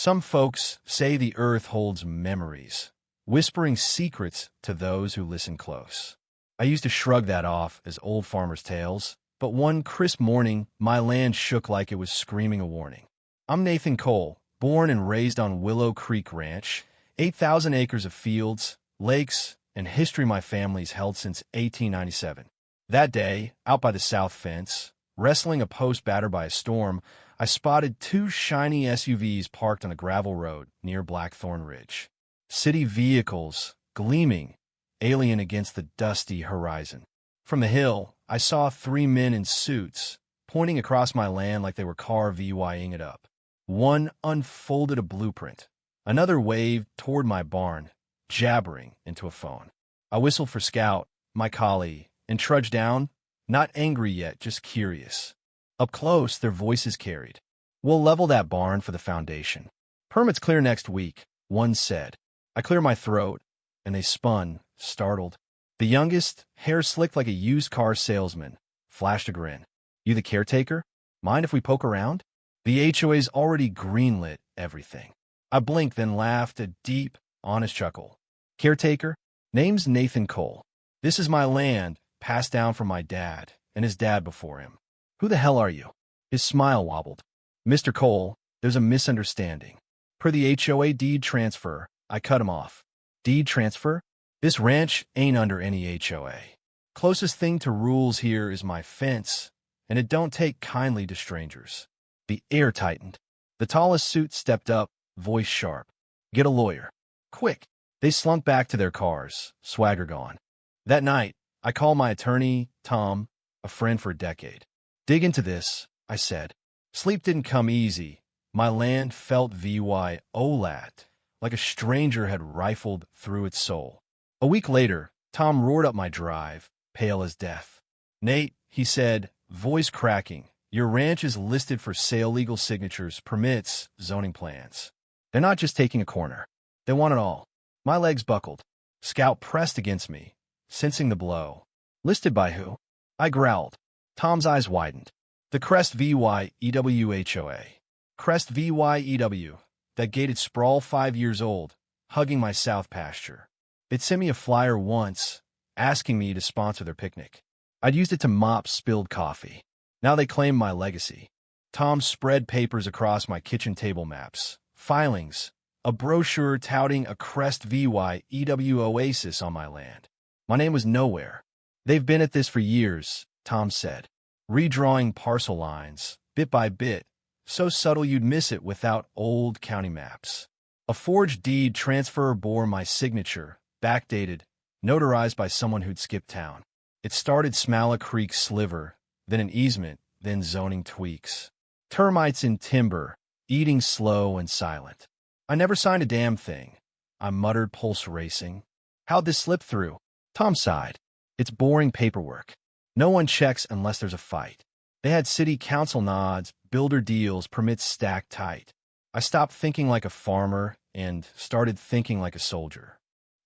Some folks say the earth holds memories, whispering secrets to those who listen close. I used to shrug that off as old farmers' tales, but one crisp morning, my land shook like it was screaming a warning. I'm Nathan Cole, born and raised on Willow Creek Ranch, 8,000 acres of fields, lakes, and history my family's held since 1897. That day, out by the south fence, wrestling a post battered by a storm, I spotted two shiny SUVs parked on a gravel road near Blackthorn Ridge. City vehicles, gleaming, alien against the dusty horizon. From the hill, I saw three men in suits, pointing across my land like they were car-VYing it up. One unfolded a blueprint. Another waved toward my barn, jabbering into a phone. I whistled for Scout, my collie, and trudged down, not angry yet, just curious. Up close, their voices carried. "We'll level that barn for the foundation. Permits clear next week," one said. I cleared my throat, and they spun, startled. The youngest, hair slicked like a used car salesman, flashed a grin. "You the caretaker? Mind if we poke around?" The HOA's already greenlit everything. I blinked, then laughed, a deep, honest chuckle. "Caretaker? Name's Nathan Cole. This is my land, passed down from my dad, and his dad before him." "Who the hell are you?" His smile wobbled. "Mr. Cole, there's a misunderstanding. Per the HOA deed transfer," I cut him off. "Deed transfer? This ranch ain't under any HOA. Closest thing to rules here is my fence, and it don't take kindly to strangers." The air tightened. The tallest suit stepped up, voice sharp. "Get a lawyer. Quick." They slunk back to their cars, swagger gone. That night, I called my attorney, Tom, a friend for a decade. "Dig into this," I said. Sleep didn't come easy. My land felt VYOLAT, like a stranger had rifled through its soul. A week later, Tom roared up my drive, pale as death. "Nate," he said, voice cracking, "your ranch is listed for sale, legal signatures, permits, zoning plans. They're not just taking a corner. They want it all." My legs buckled. Scout pressed against me, sensing the blow. "Listed by who?" I growled. Tom's eyes widened. "The Crest VYEW HOA. Crest VYEW, that gated sprawl 5 years old, hugging my south pasture. They'd sent me a flyer once, asking me to sponsor their picnic. I'd used it to mop spilled coffee. Now they claimed my legacy." Tom spread papers across my kitchen table maps, filings, a brochure touting a Crest VYEW oasis on my land. My name was nowhere. "They've been at this for years," Tom said, redrawing parcel lines, bit by bit, so subtle you'd miss it without old county maps. A forged deed transfer bore my signature, backdated, notarized by someone who'd skipped town. It started Smala Creek sliver, then an easement, then zoning tweaks. Termites in timber, eating slow and silent. I never signed a damn thing. I muttered, pulse racing. "How'd this slip through?" Tom sighed. "It's boring paperwork. No one checks unless there's a fight." They had city council nods, builder deals, permits stacked tight. I stopped thinking like a farmer and started thinking like a soldier.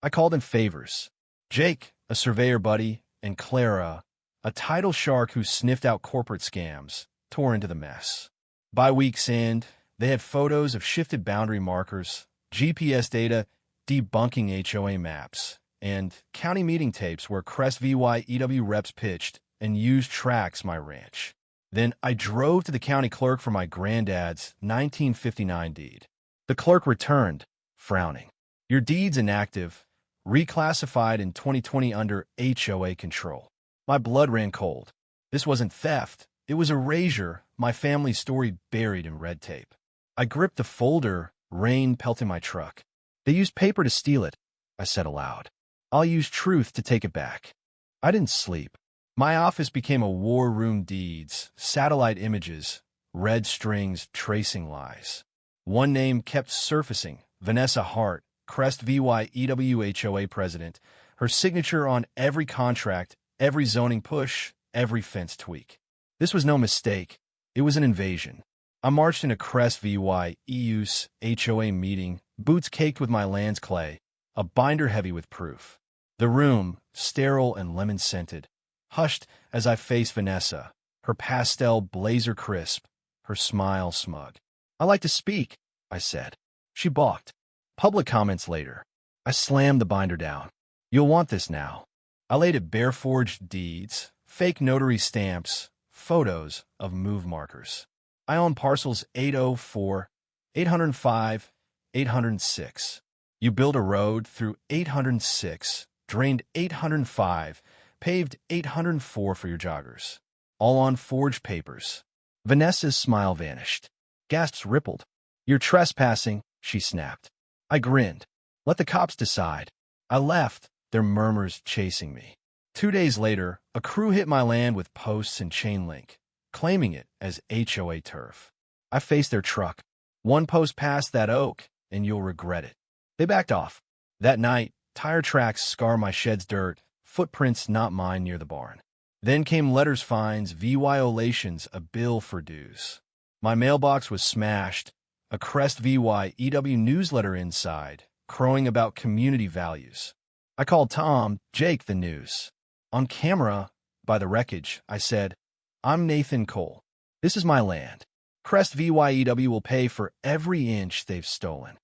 I called in favors. Jake, a surveyor buddy, and Clara, a title shark who sniffed out corporate scams, tore into the mess. By week's end, they had photos of shifted boundary markers, GPS data, debunking HOA maps, and county meeting tapes where Crest VYEW reps pitched and used tracks my ranch. Then I drove to the county clerk for my granddad's 1959 deed. The clerk returned, frowning. "Your deed's inactive, reclassified in 2020 under HOA control." My blood ran cold. This wasn't theft. It was erasure, my family's story buried in red tape. I gripped the folder, rain pelting my truck. "They used paper to steal it," I said aloud. "I'll use truth to take it back." I didn't sleep. My office became a war room, deeds, satellite images, red strings tracing lies. One name kept surfacing, Vanessa Hart, Crest VYEW HOA president, her signature on every contract, every zoning push, every fence tweak. This was no mistake. It was an invasion. I marched into Crest VYEU's HOA meeting, boots caked with my land's clay, a binder heavy with proof. The room, sterile and lemon-scented, hushed as I faced Vanessa, her pastel blazer crisp, her smile smug. "I like to speak," I said. She balked. Public comments later. I slammed the binder down. You'll want this now. I laid it bare forged deeds, fake notary stamps, photos of move markers. I own parcels 804, 805, 806. You build a road through 806, drained 805, paved 804 for your joggers. All on forged papers. Vanessa's smile vanished. Gasps rippled. You're trespassing, she snapped. I grinned. Let the cops decide. I left, their murmurs chasing me. 2 days later, a crew hit my land with posts and chain link, claiming it as HOA turf. I faced their truck. One post past that oak, and you'll regret it. They backed off. That night, tire tracks scar my shed's dirt, footprints not mine near the barn. Then came letters, fines, violations, a bill for dues. My mailbox was smashed, a Crest VYEW newsletter inside, crowing about community values. I called Tom, Jake, the news. On camera, by the wreckage, I said, I'm Nathan Cole. This is my land. Crest VYEW will pay for every inch they've stolen.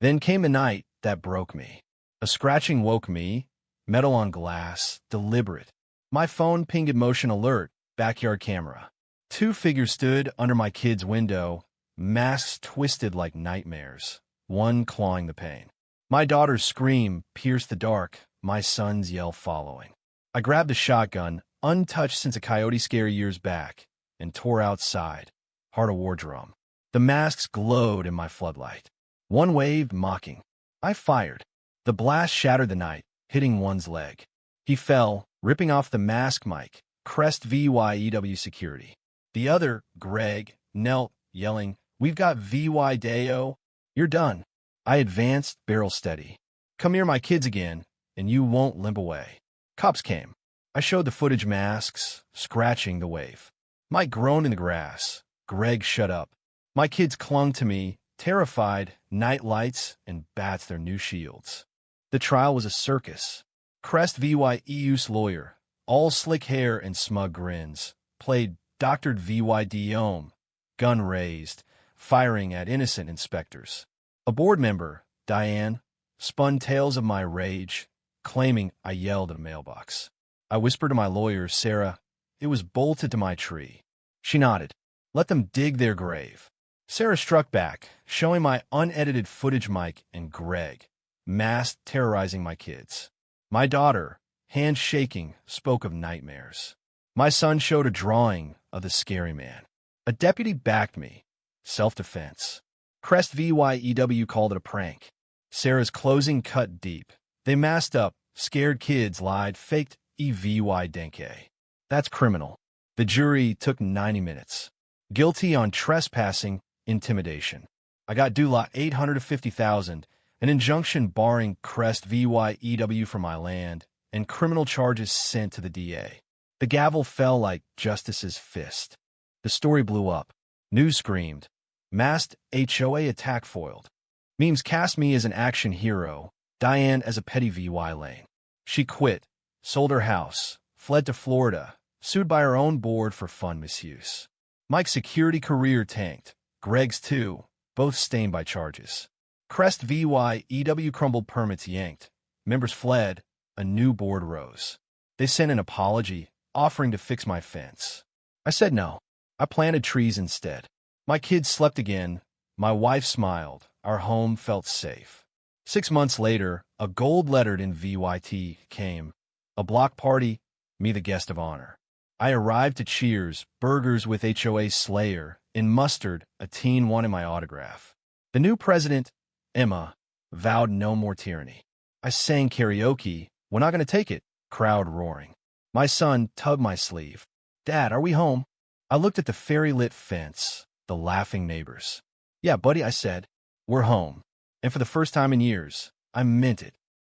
Then came a night that broke me. A scratching woke me, metal on glass, deliberate. My phone pinged motion alert, backyard camera. 2 figures stood under my kid's window, masks twisted like nightmares, one clawing the pane. My daughter's scream pierced the dark, my son's yell following. I grabbed a shotgun, untouched since a coyote scare years back, and tore outside, heart a war drum. The masks glowed in my floodlight. One waved, mocking. I fired. The blast shattered the night, hitting one's leg. He fell, ripping off the mask mic, Crest VYEW security. The other, Greg, knelt, yelling, We've got VY Deo. You're done. I advanced, barrel steady. Come near my kids again, and you won't limp away. Cops came. I showed the footage, masks, scratching the wave. Mike groaned in the grass. Greg shut up. My kids clung to me, terrified, night lights and bats their new shields. The trial was a circus. Crest VYEU's lawyer, all slick hair and smug grins, played doctored VY Diome, gun raised, firing at innocent inspectors. A board member, Diane, spun tales of my rage, claiming I yelled at a mailbox. I whispered to my lawyer, Sarah, it was bolted to my tree. She nodded. Let them dig their grave. Sarah struck back, showing my unedited footage, Mike and Greg, masked, terrorizing my kids. My daughter, hands shaking, spoke of nightmares. My son showed a drawing of the scary man. A deputy backed me. Self-defense. Crest VYEW called it a prank. Sarah's closing cut deep. They masked up, scared kids lied, faked EVY Denke. That's criminal. The jury took 90 minutes. Guilty on trespassing, intimidation. I got due lot $850,000, an injunction barring Crest VYEW from my land, and criminal charges sent to the DA. The gavel fell like justice's fist. The story blew up. News screamed. Masked HOA attack foiled. Memes cast me as an action hero, Diane as a petty VY lane. She quit, sold her house, fled to Florida, sued by her own board for fund misuse. Mike's security career tanked. Greg's too, both stained by charges. Crest VYEW crumbled, permits yanked. Members fled. A new board rose. They sent an apology, offering to fix my fence. I said no. I planted trees instead. My kids slept again. My wife smiled. Our home felt safe. 6 months later, a gold-lettered in VYT came. A block party, me the guest of honor. I arrived to cheers, burgers with HOA Slayer. In mustard, a teen wanted my autograph. The new president, Emma, vowed no more tyranny. I sang karaoke. We're not going to take it. Crowd roaring. My son tugged my sleeve. Dad, are we home? I looked at the fairy-lit fence, the laughing neighbors. Yeah, buddy, I said. We're home. And for the first time in years, I meant it.